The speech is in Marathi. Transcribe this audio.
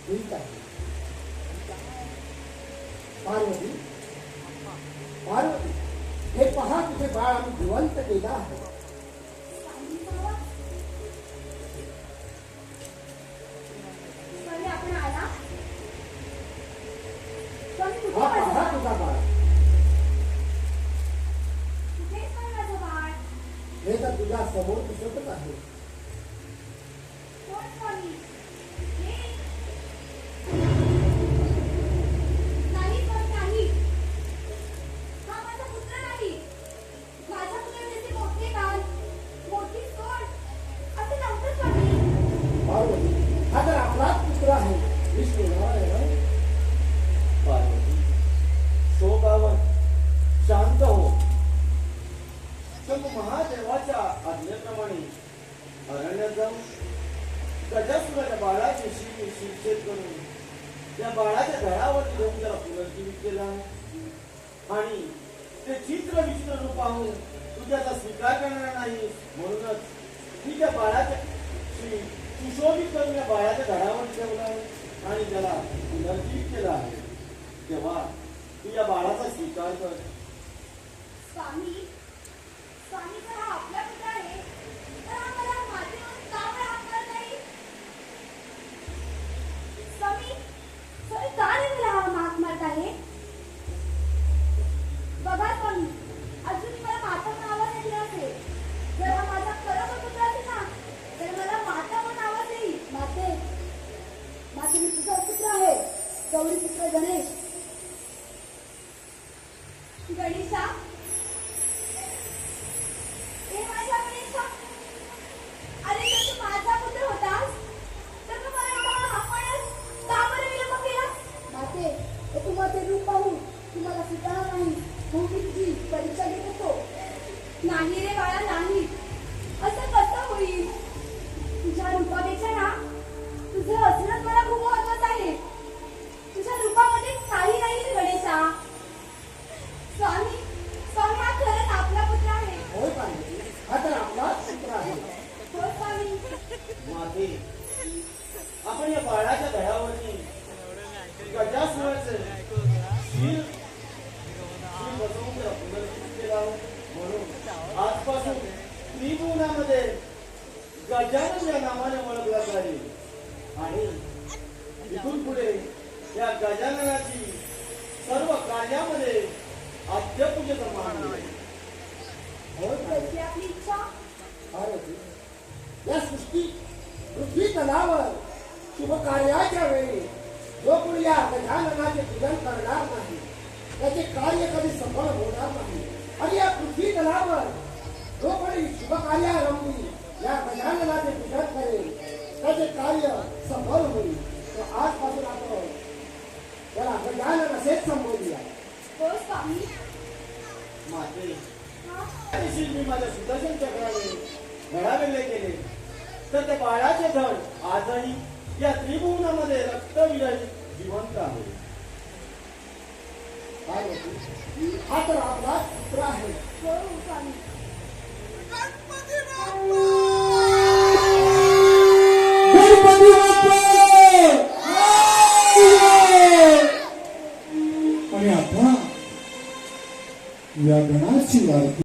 ठीक आहे. पार्वती, पार्वती, हे पहा तुझे बाळ आम्ही जिवंत केलं आहे. हा पहा तुझा बाळ. हे तर तुझ्या समोर दिसतच आहे. पार्वती, हा तर आपलाच पुत्र आहे विष्णुनारायण. पार्वती, शोकावन शांत हो. महादेवाच्या आज्ञेप्रमाणे अरण्यात जाऊन गजासुराच्या बाळाचे शिरछेद करून त्या बाळाच्या घरावरती घेऊन त्याला पुनर्जीवित केला आणि ते चित्र विचित्र रूप पाहून तू त्याचा स्वीकार करणार नाही म्हणूनच मी त्या बाळाच्या सुशोभित करून या बाळाच्या घरावर ठेवला आणि त्याला पुनर्जीवित केला आहे. तेव्हा तू या बाळाचा स्वीकार कर. स्वामी, स्वामी जर हा आपला पुत्र आहे तर हा मला मातीवर का बरं हात मारत नाही? स्वामी, स्वामी का नाही मला हा हात मारत आहे? बघा स्वामी, अजून मला माता म्हणून आवाज येत असेल. जर हा माझा खरोखर पुत्र असेल ना तर मला माता म्हणून आवाज येईल. माते, माते मी तुझा पुत्र आहे, गौरी पुत्र गणेश. गणेशा, हे माझ्या गणेशा, अरे जर तू माझा पुत्र होतास तर तू मला हाकण्यास का बरं विलंब केलास? माते, हे तू माझे रूप पाहून तू मला स्वीकारणार नाही म्हणून मी तुझी परीक्षा घेत होतो. नाही रे बाळा, नाही. असं कसं होईल? तुझ्या रूपापेक्षा ना तुझं असणंच मला खूप महत्वाचं आहे. तुझ्या रूपामध्ये काही नाही रे गणेशा. स्वामी, स्वामी हा खरंच आपला पुत्र आहे. होय पार्वती, हा तर आपलाच पुत्र आहे. हो स्वामी. माते, आपण या बाळाच्या घरावरती गजासुराचे शील बसवून त्याला पुनर्जीवित केला म्हणून आजपासून त्रिभुवनामध्ये गजानन या नावाने ओळखला जाईल आणि इथून पुढे या गजाननाची सर्व कार्यामध्ये आद्यपूजेचा मान मिळेल. होय त्याची आपली इच्छा. पार्वती, या सृष्टी पृथ्वी तलावर शुभ कार्याच्या वेळी जो कोणी या गजाननाचे पूजन करणार नाही त्याचे कार्य कधी सफल होणार नाही. आणि या पृथ्वी तलावर जो कोणी शुभ कार्यारंभी या गजाननाचे पूजन करेल त्याचे कार्य सफल होईल. तो आजपासून आपण त्याला गजानन असेच संबोधूया. हो स्वामी. माते, हा, मी माझ्या सुदर्शन चक्राने घडावेले केले तर त्या बाळाचे धड आजही या त्रिभुवनामध्ये रक्तविरहित जिवंत आहे. पार्वती, हा तर आपला पुत्र आहे. हो स्वामी. गणपती बाप्पा! आणि आता या गणाची आरती